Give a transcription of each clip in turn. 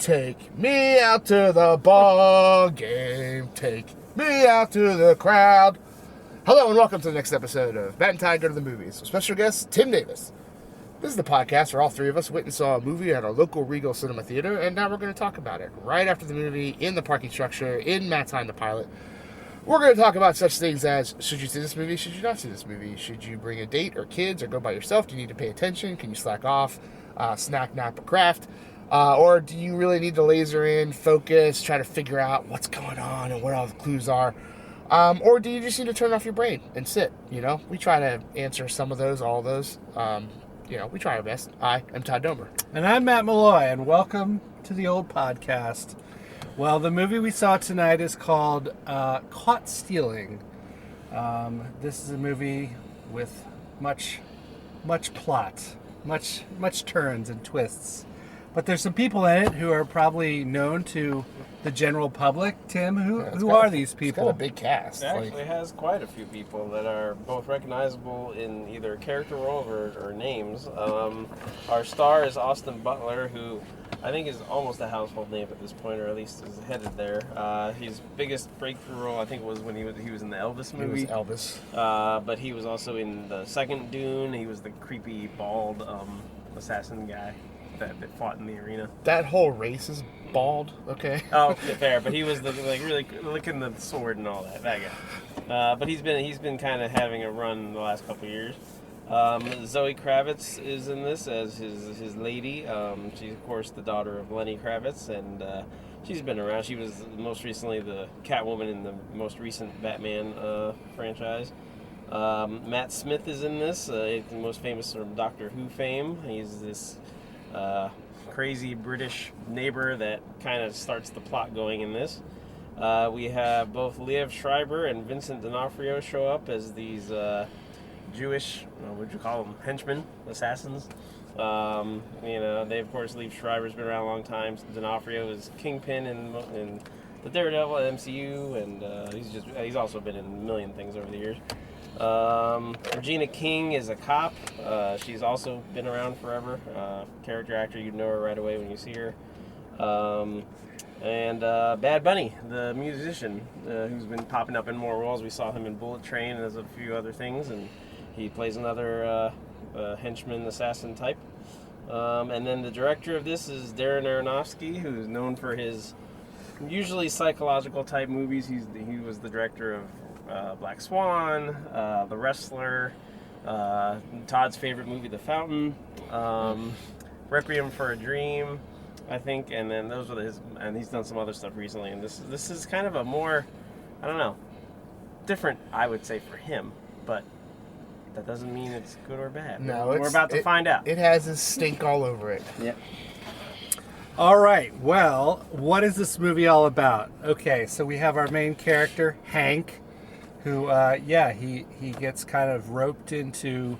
Take me out to the ball game. Take me out to the crowd. Hello and welcome to the next episode of Matt and Todd Go to the Movies. With special guest, Tim Davis. This is the podcast where all three of us went and saw a movie at our local Regal Cinema Theater, and now we're going to talk about it. Right after the movie, in the parking structure, in Matt Time the Pilot, we're going to talk about such things as, should you see this movie, should you not see this movie? Should you bring a date or kids or go by yourself? Do you need to pay attention? Can you slack off? Snack, nap, or craft? Or do you really need to laser in, focus, try to figure out what's going on and what all the clues are? Or do you just need to turn off your brain and sit, you know? We try to answer some of those, all of those. We try our best. I am Todd Domer. And I'm Matt Malloy, and welcome to the old podcast. Well, the movie we saw tonight is called Caught Stealing. This is a movie with much plot, much turns and twists. But there's some people in it who are probably known to the general public. Tim, who are these people? It's got a big cast. It actually has quite a few people that are both recognizable in either character role or names. Our star is Austin Butler, who I think is almost a household name at this point, or at least is headed there. His biggest breakthrough role, I think, was when he was in the Elvis movie. He was Elvis. But he was also in the second Dune. He was the creepy, bald assassin guy that fought in the arena. That whole race is bald, okay? Oh, fair, but he was really licking the sword and all that guy. But he's been kind of having a run the last couple of years. Zoë Kravitz is in this as his lady. She's of course the daughter of Lenny Kravitz, and she's been around. She was most recently the Catwoman in the most recent Batman franchise. Matt Smith is in this. He's the most famous from Doctor Who fame. He's this crazy British neighbor that kind of starts the plot going in this. We have both Liev Schreiber and Vincent D'Onofrio show up as these Jewish, what would you call them, henchmen, assassins. They of course, Liev Schreiber's been around a long time. D'Onofrio is Kingpin in the Daredevil MCU, and he's also been in a million things over the years. Regina King is a cop. She's also been around forever. Character actor, you'd know her right away when you see her. And Bad Bunny, the musician, who's been popping up in more roles. We saw him in Bullet Train and there's a few other things, and he plays another henchman assassin type. And then the director of this is Darren Aronofsky, who's known for his usually psychological type movies. He was the director of Black Swan, The Wrestler, Todd's favorite movie, The Fountain, Requiem for a Dream, I think, and then those are and he's done some other stuff recently, and this is kind of a more, I don't know, different, I would say, for him, but that doesn't mean it's good or bad. No, we're about to find out. It has his stink all over it. Yep. All right, well, what is this movie all about? Okay, so we have our main character, Hank, who, he gets kind of roped into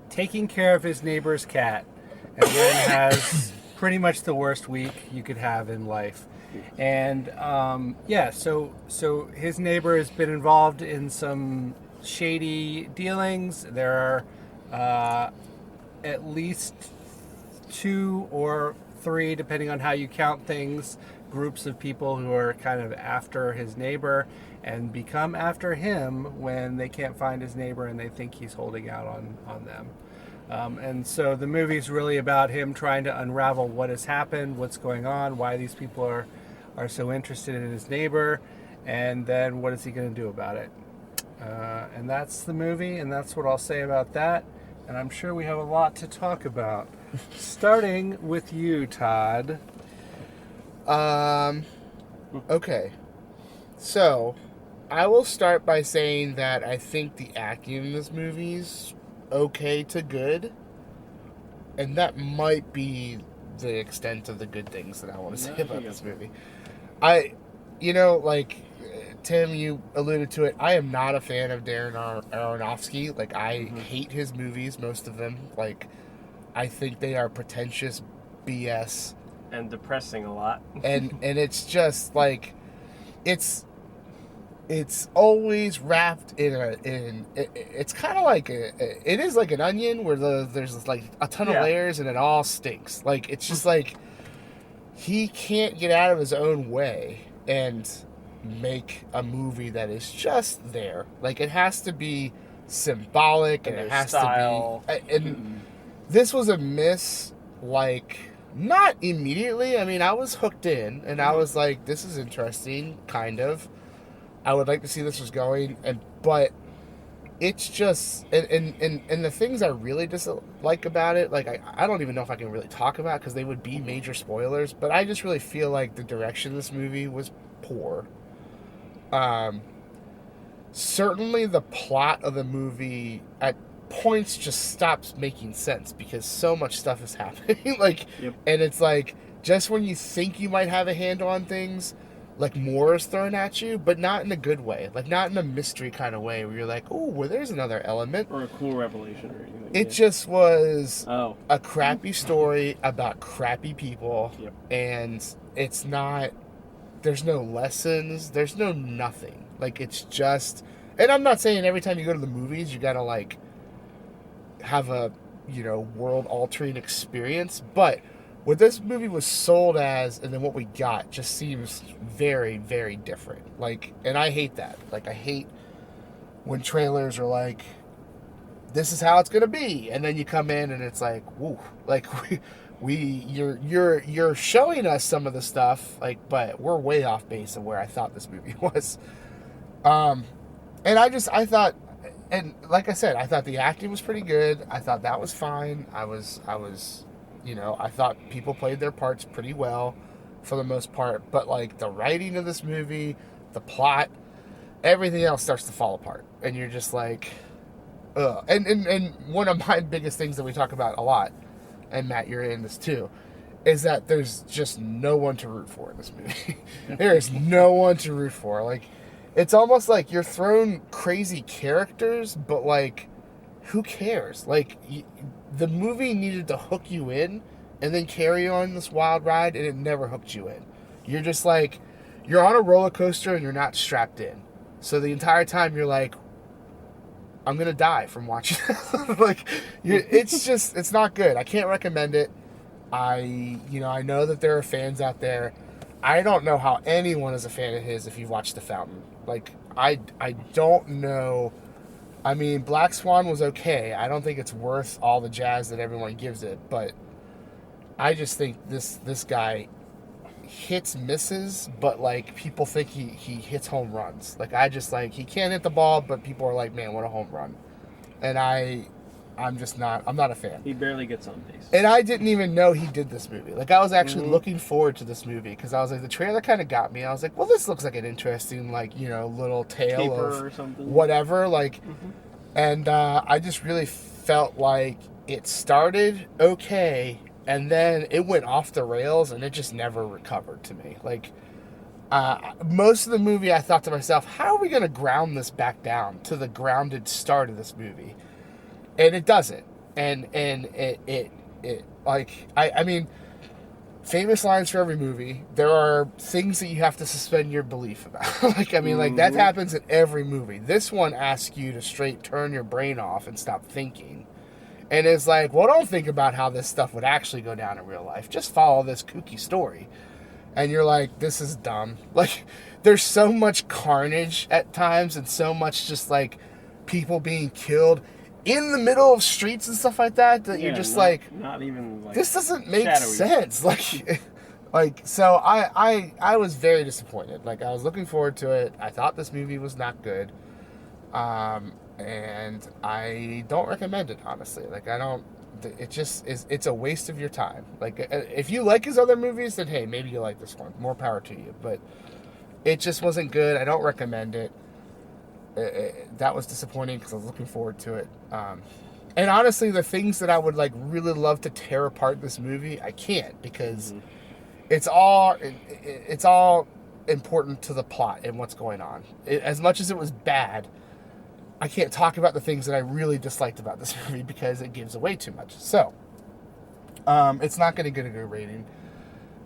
taking care of his neighbor's cat, and then has pretty much the worst week you could have in life. And, so his neighbor has been involved in some shady dealings. There are at least 2 or 3, depending on how you count things, groups of people who are kind of after his neighbor and become after him when they can't find his neighbor and they think he's holding out on them. And so the movie's really about him trying to unravel what has happened, what's going on, why these people are so interested in his neighbor, and then what is he going to do about it. And that's the movie, and that's what I'll say about that. And I'm sure we have a lot to talk about. Starting with you, Todd. Okay. So, I will start by saying that I think the acting in this movie's okay to good. And that might be the extent of the good things that I want to say about this movie. Tim, you alluded to it. I am not a fan of Darren Aronofsky. I hate his movies, most of them. I think they are pretentious BS. And depressing a lot. and it's just, it's always wrapped it's kind of like it is like an onion where there's a ton of layers and it all stinks. It's just he can't get out of his own way and make a movie that is just there. Like, it has to be symbolic, and it has style. to be... And this was a miss, like, not immediately. I mean, I was hooked in, and I was like, this is interesting, kind of. I would like to see this was going, but it's just... And the things I really dislike about it, like, I don't even know if I can really talk about, because they would be major spoilers, but I just really feel like the direction of this movie was poor. Certainly the plot of the movie at points just stops making sense because so much stuff is happening. Like, and it's like, just when you think you might have a handle on things, like, more is thrown at you, but not in a good way. Like, not in a mystery kind of way where you're like, oh, well, there's another element. Or a cool revelation or anything. It just was a crappy story about crappy people. And it's not... There's no lessons. There's no nothing. Like, it's just... And I'm not saying every time you go to the movies, you gotta, like, have a, world-altering experience. But what this movie was sold as, and then what we got, just seems very, very different. Like, and I hate that. Like, I hate when trailers are like, this is how it's gonna be. And then you come in and it's like, woo. Like, you're showing us some of the stuff, like, but we're way off base of where I thought this movie was. And I thought, and like I said, I thought the acting was pretty good. I thought that was fine. I thought people played their parts pretty well for the most part, but like the writing of this movie, the plot, everything else starts to fall apart. And you're just like, ugh. And one of my biggest things that we talk about a lot, and Matt, you're in this too, is that there's just no one to root for in this movie. There is no one to root for. Like, it's almost like you're throwing crazy characters, but like, who cares? Like, the movie needed to hook you in and then carry on this wild ride, and it never hooked you in. You're just like, you're on a roller coaster and you're not strapped in. So the entire time you're like, I'm gonna die from watching this. Like, it's not good. I can't recommend it. I know that there are fans out there. I don't know how anyone is a fan of his if you've watched The Fountain. Like, I don't know. I mean, Black Swan was okay. I don't think it's worth all the jazz that everyone gives it, but I just think this guy hits misses, but like, people think he hits home runs. Like, I just, like, he can't hit the ball, but people are like, man, what a home run. And I'm not a fan. He barely gets on base. And I didn't even know he did this movie. Like, I was actually looking forward to this movie because I was like, the trailer kind of got me. I was like, well, this looks like an interesting, like, little tale Caper of or something. whatever. Like, and I just really felt like it started okay, and then it went off the rails, and it just never recovered to me. Like, most of the movie, I thought to myself, how are we going to ground this back down to the grounded start of this movie? And it doesn't. And it like, I mean, famous lines for every movie. There are things that you have to suspend your belief about. Like, I mean, like, that happens in every movie. This one asks you to straight turn your brain off and stop thinking. And it's like, well, don't think about how this stuff would actually go down in real life. Just follow this kooky story. And you're like, this is dumb. Like, there's so much carnage at times and so much just, like, people being killed in the middle of streets and stuff like that, that you're just not even like, this doesn't make sense. Like, so I was very disappointed. Like, I was looking forward to it. I thought this movie was not good. And I don't recommend it, honestly. Like, I don't, it just is, it's a waste of your time. Like, if you like his other movies, then hey, maybe you like this one. More power to you. But it just wasn't good. I don't recommend it. That was disappointing because I was looking forward to it. And honestly, the things that I would like really love to tear apart this movie, I can't, because it's all important to the plot and what's going on. As much as it was bad, I can't talk about the things that I really disliked about this movie because it gives away too much. So, it's not going to get a good rating.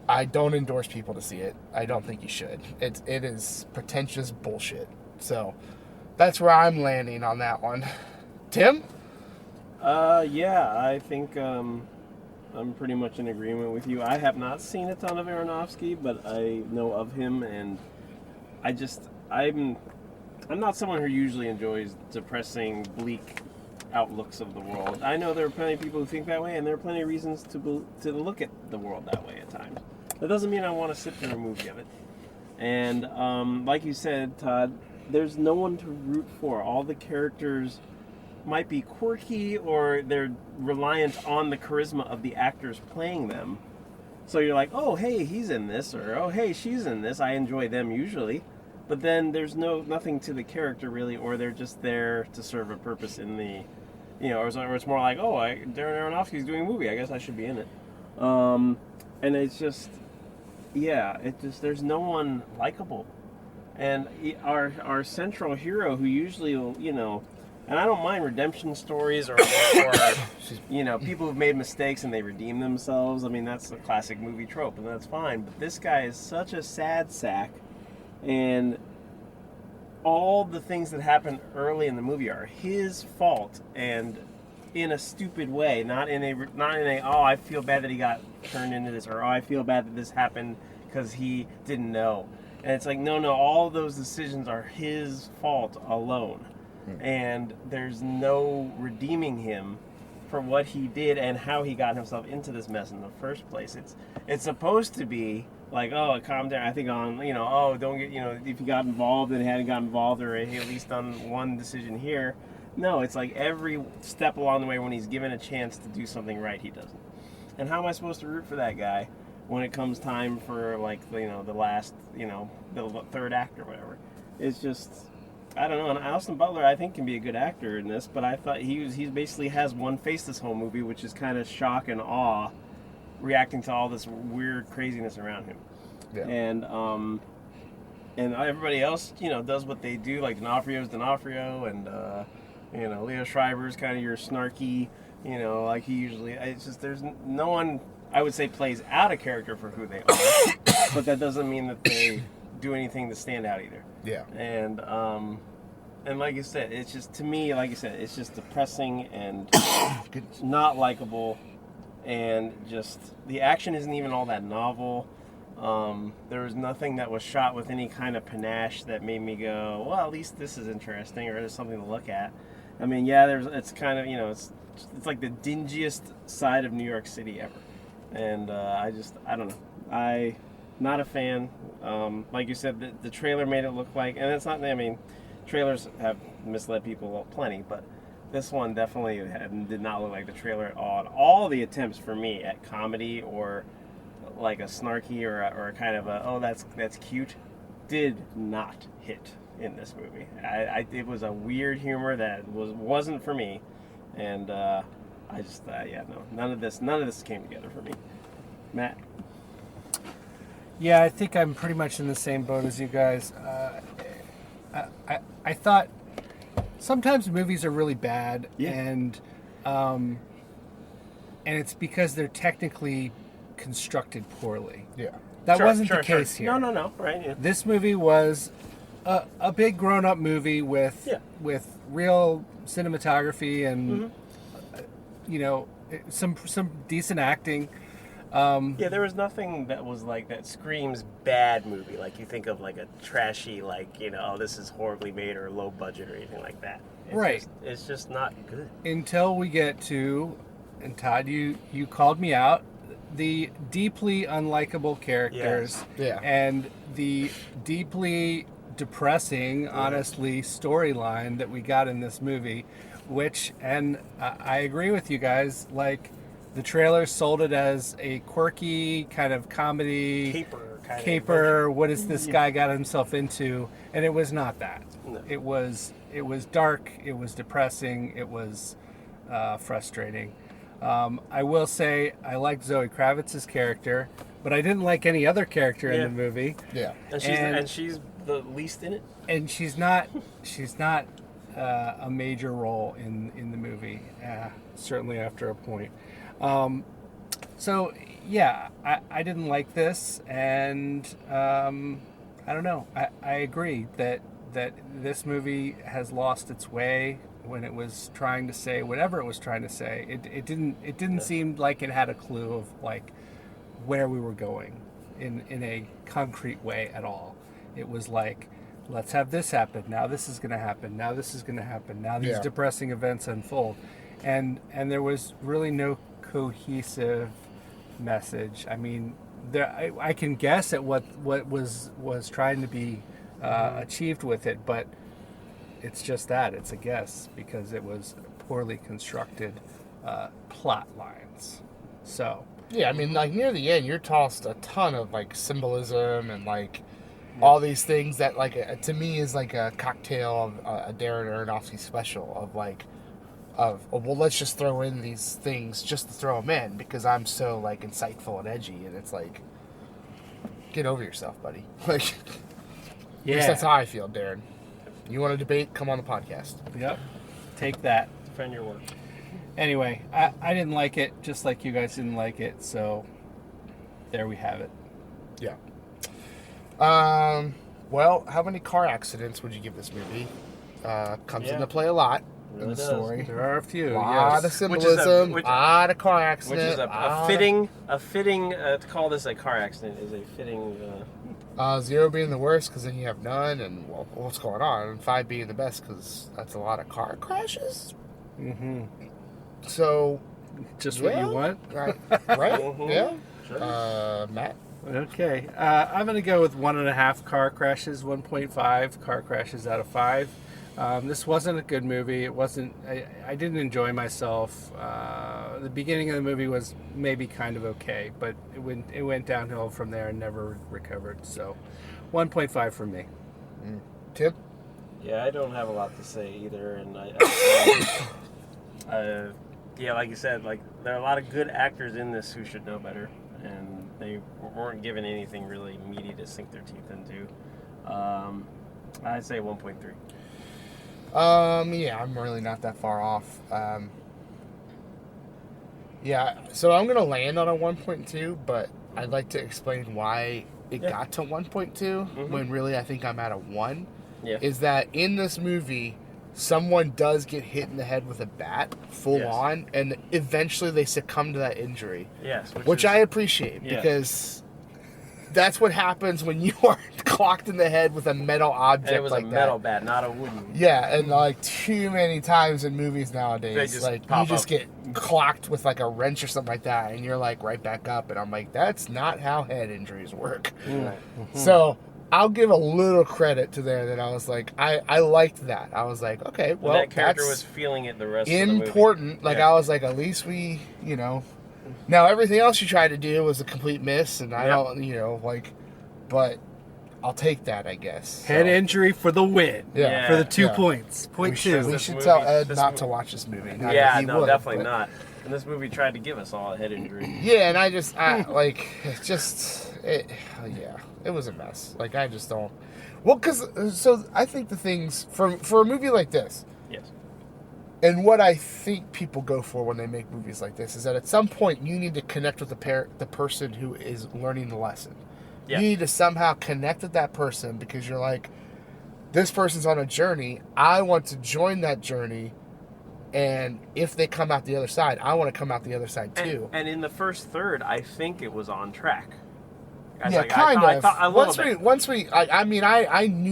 I don't endorse people to see it. I don't think you should. It is pretentious bullshit. So, that's where I'm landing on that one. Tim? Yeah, I think I'm pretty much in agreement with you. I have not seen a ton of Aronofsky, but I know of him, and I'm not someone who usually enjoys depressing, bleak outlooks of the world. I know there are plenty of people who think that way, and there are plenty of reasons to look at the world that way at times. That doesn't mean I want to sit through a movie of it. And like you said, Todd, there's no one to root for. All the characters might be quirky, or they're reliant on the charisma of the actors playing them. So you're like, oh, hey, he's in this, or oh, hey, she's in this. I enjoy them usually. But then there's nothing to the character really, or they're just there to serve a purpose in the, or it's more like, oh, Darren Aronofsky's doing a movie. I guess I should be in it. And it's just, there's no one likable. And our central hero, who usually will, and I don't mind redemption stories or people who've made mistakes and they redeem themselves. I mean, that's a classic movie trope, and that's fine. But this guy is such a sad sack, and all the things that happen early in the movie are his fault, and in a stupid way, not in a oh, I feel bad that he got turned into this, or oh, I feel bad that this happened because he didn't know. And it's like, no, all those decisions are his fault alone. And there's no redeeming him for what he did and how he got himself into this mess in the first place. It's supposed to be like, oh, calm down. I think on, oh, don't get, if he got involved and hadn't got involved, or he at least done one decision here. No, it's like every step along the way when he's given a chance to do something right, he doesn't. And how am I supposed to root for that guy when it comes time for, like, the last, the third act or whatever? It's just, I don't know. And Austin Butler, I think, can be a good actor in this, but I thought he basically has one face this whole movie, which is kind of shock and awe, reacting to all this weird craziness around him. Yeah. And everybody else, does what they do. Like D'Onofrio's D'Onofrio, and Leo Schreiber's kind of your snarky, like he usually. It's just there's no one, I would say, plays out a character for who they are, but that doesn't mean that they do anything to stand out either. Yeah. And like you said, it's just, to me, like you said, it's just depressing and not likable, and just the action isn't even all that novel. There was nothing that was shot with any kind of panache that made me go, well, at least this is interesting, or there's something to look at. I mean, yeah, it's kind of, it's like the dingiest side of New York City ever. And I don't know. Not a fan. Like you said, the trailer made it look like, and it's not, I mean, trailers have misled people plenty, but this one definitely did not look like the trailer at all. And all the attempts for me at comedy, or like a snarky, or a kind of a, oh, that's cute, did not hit in this movie. It was a weird humor that wasn't for me, and none of this came together for me. Matt? Yeah, I think I'm pretty much in the same boat as you guys. I thought sometimes movies are really bad, and it's because they're technically constructed poorly. Yeah, that wasn't the case here. No, right? Yeah. This movie was a big grown-up movie with real cinematography and some decent acting. There was nothing that was like that screams bad movie. Like you think of like a trashy, like, oh, this is horribly made or low budget or anything like that. It's just not good. Until we get to, and Todd, you called me out, the deeply unlikable characters, and the deeply depressing, honestly, storyline that we got in this movie, which, and I agree with you guys, like, the trailer sold it as a quirky kind of comedy caper. What has this guy got himself into? And it was not that. No. It was dark. It was depressing. It was frustrating. I will say I liked Zoe Kravitz's character, but I didn't like any other character in the movie. Yeah, and she's the least in it. And she's not a major role in the movie. Certainly after a point. So yeah, I didn't like this, and I don't know. I agree that this movie has lost its way when it was trying to say whatever it was trying to say. It didn't seem like it had a clue of like where we were going in a concrete way at all. It was like, let's have this happen. Now this is going to happen. Now this is going to happen. Now these depressing events unfold. And there was really no cohesive message. I mean, I can guess at what was trying to be achieved with it, but it's just that. It's a guess because it was poorly constructed plot lines. So... Yeah, I mean, like, near the end, you're tossed a ton of, like, symbolism and, like, all these things that, like, to me is like a cocktail of a Darren Aronofsky special of, like, well, let's just throw in these things just to throw them in because I'm so, like, insightful and edgy. And it's like, get over yourself, buddy. Like, at least that's how I feel, Darren. You want to debate? Come on the podcast. Yep. Take that. Defend your work. Anyway, I didn't like it, just like you guys didn't like it, so there we have it. Yeah. Well, how many car accidents would you give this movie? Comes into play a lot in the story. There are a few. A lot of symbolism, a lot of car accident. Which is a fitting to call this a car accident is a fitting. 0 being the worst because then you have none, and well, what's going on? And 5 being the best because that's a lot of car crashes. Mm-hmm. So, just what you want, right? Right? Mm-hmm. Yeah. Sure. Matt. Okay, I'm gonna go with 1.5 car crashes, 1.5 car crashes out of 5. This wasn't a good movie. It wasn't. I didn't enjoy myself. The beginning of the movie was maybe kind of okay, but it went downhill from there and never recovered. So, 1.5 for me. Tim. Yeah, I don't have a lot to say either, and yeah, like you said, like there are a lot of good actors in this who should know better, and they weren't given anything really meaty to sink their teeth into. I'd say 1.3. Yeah, I'm really not that far off. Yeah, so I'm gonna land on a 1.2, but I'd like to explain why it got to 1.2 when really I think I'm at a 1. Yeah. Is that in this movie, someone does get hit in the head with a bat, full on, and eventually they succumb to that injury. Yes. Which I appreciate, because that's what happens when you are clocked in the head with a metal object like that. And it was a metal bat, not a wooden. Yeah, and like too many times in movies nowadays, like you just get clocked with like a wrench or something like that, and you're like right back up. And I'm like, that's not how head injuries work. Mm-hmm. So I'll give a little credit to there that I was like, I liked that. I was like, okay, well, that character that's was feeling it the rest of the movie. important. Like I was like, at least we, Now everything else you tried to do was a complete miss, and I don't, but I'll take that, I guess. Head injury for the win. Yeah. For the 2 points. Point 2. We should tell Ed not to watch this movie. Not Yeah, that he no, would, definitely but- not. And this movie tried to give us all a head injury. Yeah, and it was a mess. Like, I just don't. Well, so I think the things, for a movie like this, Yes. and what I think people go for when they make movies like this is that at some point you need to connect with the person who is learning the lesson. Yeah. You need to somehow connect with that person because you're like, this person's on a journey. I want to join that journey. And if they come out the other side, I want to come out the other side too. And in the first third, I think it was on track. I knew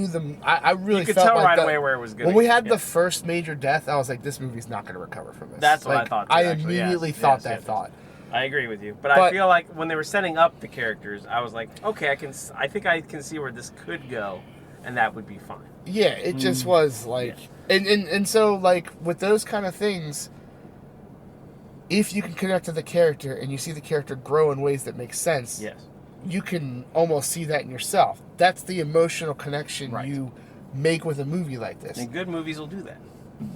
them. I really you could felt tell like right that, away where it was going. when we had the first major death, I was like, this movie's not going to recover from this. That's what I thought, too, I actually. immediately Yes, thought yes, that yes. thought. I agree with you, but I feel like when they were setting up the characters, I was like, okay, I think I can see where this could go, and that would be fine. Yeah, it just was like, and so like with those kind of things, if you can connect to the character and you see the character grow in ways that make sense, Yes. you can almost see that in yourself. That's the emotional connection you make with a movie like this. And good movies will do that.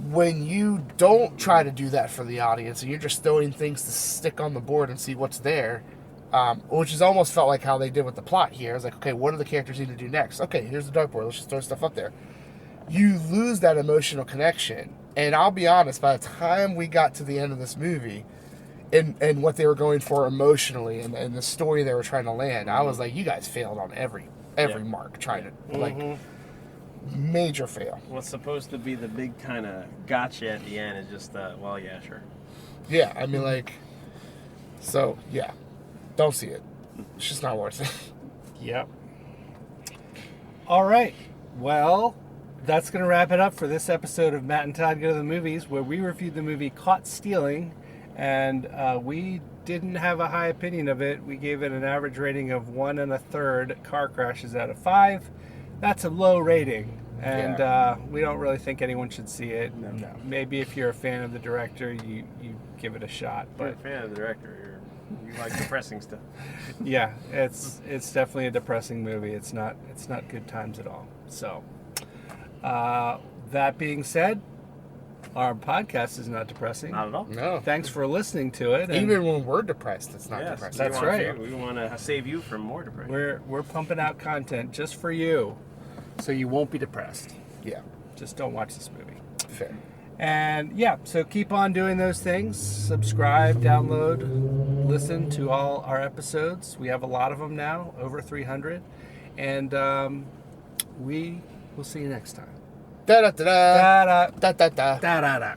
When you don't try to do that for the audience and you're just throwing things to stick on the board and see what's there, which has almost felt like how they did with the plot here. It's like, okay, what do the characters need to do next? Okay, here's the dartboard. Let's just throw stuff up there. You lose that emotional connection. And I'll be honest, by the time we got to the end of this movie and what they were going for emotionally and the story they were trying to land, I was like, you guys failed on every mark trying to, like, major fail. What's supposed to be the big kind of gotcha at the end is just, well, yeah, sure. Yeah, I mean, like, so, yeah. Don't see it. It's just not worth it. Yep. All right. Well, that's going to wrap it up for this episode of Matt and Todd Go to the Movies, where we reviewed the movie Caught Stealing, and we didn't have a high opinion of it. We gave it an average rating of 1 1/3 car crashes out of 5. That's a low rating, and we don't really think anyone should see it. No. Maybe if you're a fan of the director, you give it a shot. If you're a But fan of the director, you like depressing stuff. yeah, it's definitely a depressing movie. It's not good times at all. So, that being said, our podcast is not depressing. Not at all. No. Thanks for listening to it. and Even when we're depressed, it's not Yes, depressing. That's right. We want to save you from more depression. we're pumping out content just for you, so you won't be depressed. Yeah, Just don't watch this movie. fair. And yeah, so keep on doing those things. Subscribe, download, listen to all our episodes. We have a lot of them now, over 300. And we will see you next time. Da da da da Da-da, da da da. da-da-da.